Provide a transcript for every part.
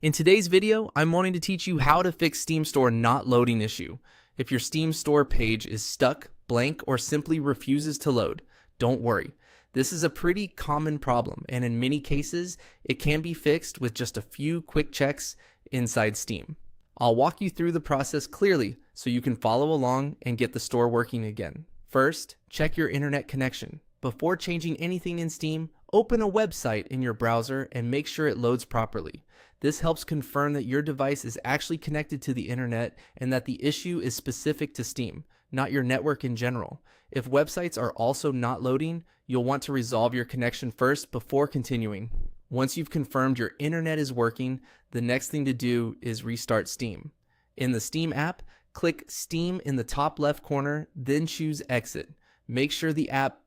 In today's video, I'm wanting to teach you how to fix Steam Store not loading issue. If your Steam Store page is stuck, blank, or simply refuses to load, don't worry. This is a pretty common problem, and in many cases, it can be fixed with just a few quick checks inside Steam. I'll walk you through the process clearly so you can follow along and get the store working again. First, check your internet connection. Before changing anything in Steam, open a website in your browser and make sure it loads properly. This helps confirm that your device is actually connected to the internet and that the issue is specific to Steam, not your network in general. If websites are also not loading, you'll want to resolve your connection first before continuing. Once you've confirmed your internet is working, the next thing to do is restart Steam. In the Steam app, click Steam in the top left corner, then choose Exit. Make sure the app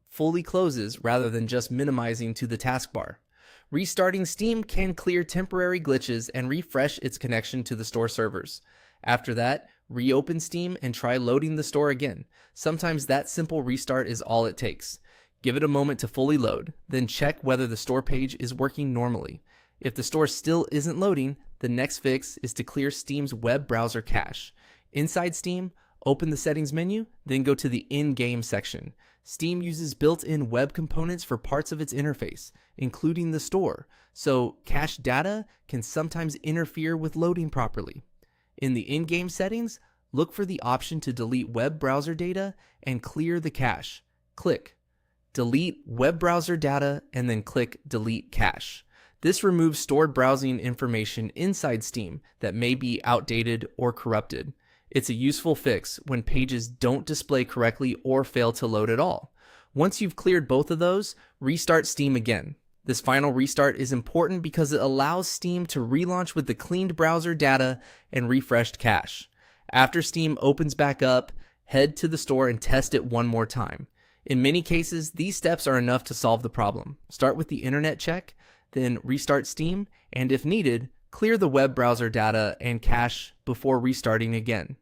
fully closes rather than just minimizing to the taskbar. Restarting Steam can clear temporary glitches and refresh its connection to the store servers. After that, reopen Steam and try loading the store again. Sometimes that simple restart is all it takes. Give it a moment to fully load, then check whether the store page is working normally. If the store still isn't loading, the next fix is to clear Steam's web browser cache. Inside Steam, open the settings menu, then go to the in-game section. Steam uses built-in web components for parts of its interface, including the store, so cached data can sometimes interfere with loading properly. In the in-game settings, look for the option to delete web browser data and clear the cache. Click Delete Web Browser Data and then click Delete Cache. This removes stored browsing information inside Steam that may be outdated or corrupted. It's a useful fix when pages don't display correctly or fail to load at all. Once you've cleared both of those, restart Steam again. This final restart is important because it allows Steam to relaunch with the cleaned browser data and refreshed cache. After Steam opens back up, head to the store and test it one more time. In many cases, these steps are enough to solve the problem. Start with the internet check, then restart Steam, and if needed, clear the web browser data and cache before restarting again.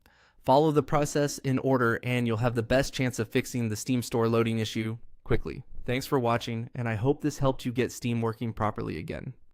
Follow the process in order and you'll have the best chance of fixing the Steam Store loading issue quickly. Thanks for watching, and I hope this helped you get Steam working properly again.